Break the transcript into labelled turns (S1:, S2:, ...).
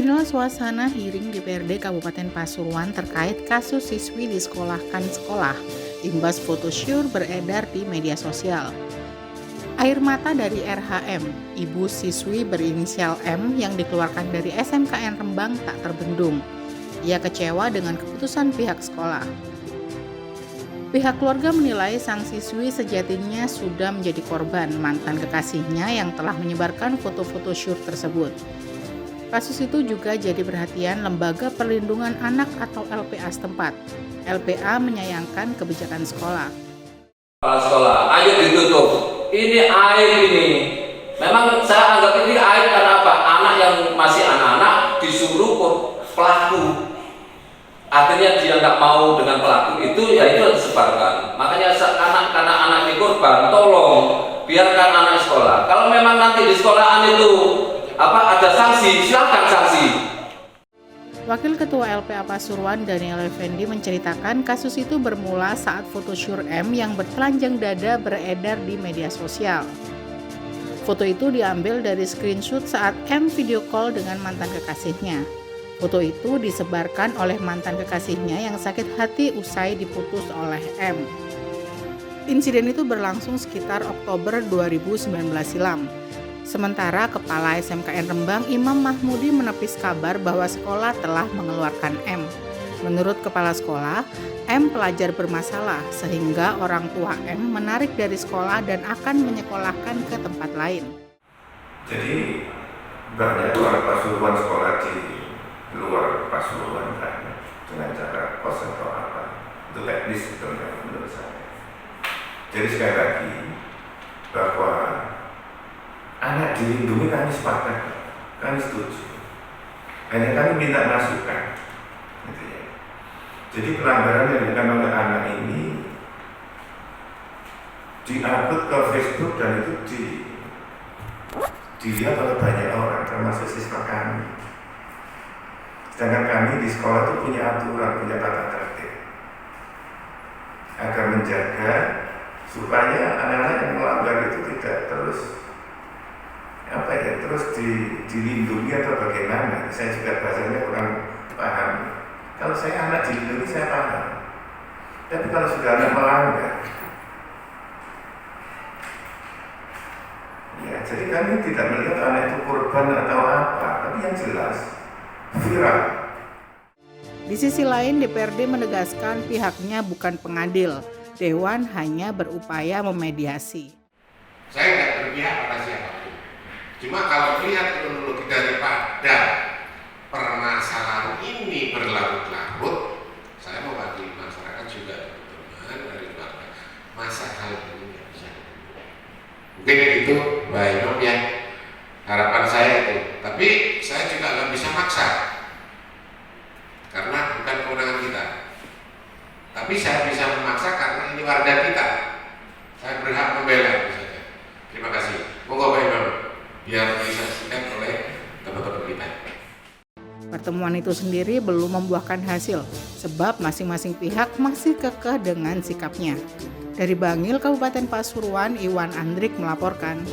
S1: Inilah suasana hearing DPRD Kabupaten Pasuruan terkait kasus siswi disekolahkan sekolah, imbas foto syur beredar di media sosial. Air mata dari RHM, ibu siswi berinisial M yang dikeluarkan dari SMKN Rembang tak terbendung. Ia kecewa dengan keputusan pihak sekolah. Pihak keluarga menilai sang siswi sejatinya sudah menjadi korban mantan kekasihnya yang telah menyebarkan foto-foto syur tersebut. Kasus itu juga jadi perhatian Lembaga Perlindungan Anak atau LPA setempat. LPA menyayangkan kebijakan sekolah.
S2: Kepala sekolah, ayo ditutup. Ini aib ini. Memang saya anggap ini aib karena apa? Anak yang masih anak-anak disuruh pelaku. Akhirnya dia nggak mau dengan pelaku itu, ya itu disebarkan. Makanya karena anak ini korban, tolong biarkan anak sekolah. Kalau memang nanti di sekolahan itu ada sanksi, silakan sanksi.
S1: Wakil Ketua LPA Pasuruan Daniel Effendi menceritakan kasus itu bermula saat foto syur M yang bertelanjang dada beredar di media sosial. Foto itu diambil dari screenshot saat M video call dengan mantan kekasihnya. Foto itu disebarkan oleh mantan kekasihnya yang sakit hati usai diputus oleh M. Insiden itu berlangsung sekitar Oktober 2019 silam. Sementara Kepala SMKN Rembang Imam Mahmudi menepis kabar bahwa sekolah telah mengeluarkan M. Menurut Kepala Sekolah, M pelajar bermasalah sehingga orang tua M menarik dari sekolah dan akan menyekolahkan ke tempat lain.
S3: Jadi banyak orang Pasuruan sekolah di luar Pasuruan kan, dengan cara kos atau apa. Itu teknis sebetulnya menurut saya. Jadi sekali lagi bahwa anak dilindungi kami sepakat, kami setuju. Hanya kami minta masukan, gitu ya. Jadi pelanggaran yang dilakukan oleh anak ini diupload ke Facebook dan itu dilihat oleh banyak orang, termasuk siswa kami. Sedangkan kami di sekolah itu punya aturan, punya tata tertib agar menjaga supaya anak-anak yang melanggar itu tidak terus dilindungi atau bagaimana. Saya juga bahasanya kurang paham. Kalau saya anak dilindungi saya paham, tapi kalau sudah anak melanggar, ya jadi kami tidak melihat anak itu korban atau apa, tapi yang jelas viral.
S1: Di sisi lain, DPRD menegaskan pihaknya bukan pengadil. Dewan hanya berupaya memediasi.
S4: Saya tidak berpihak pada siapapun. Cuma kalau melihat kronologi daripada permasalahan ini berlarut-larut, saya mewakili masyarakat juga teman-teman dari keluarga. Masa hal ini nggak bisa. Mungkin itu Mbak Imam ya harapan saya itu. Tapi saya juga nggak bisa maksa karena bukan kewenangan kita. Tapi saya bisa memaksa karena ini warga kita. Saya berhak membela itu saja. Terima kasih. Monggo Pak Imam, biar disaksikan oleh teman-teman kita.
S1: Pertemuan itu sendiri belum membuahkan hasil, sebab masing-masing pihak masih kekeh dengan sikapnya. Dari Bangil, Kabupaten Pasuruan, Iwan Andrik melaporkan.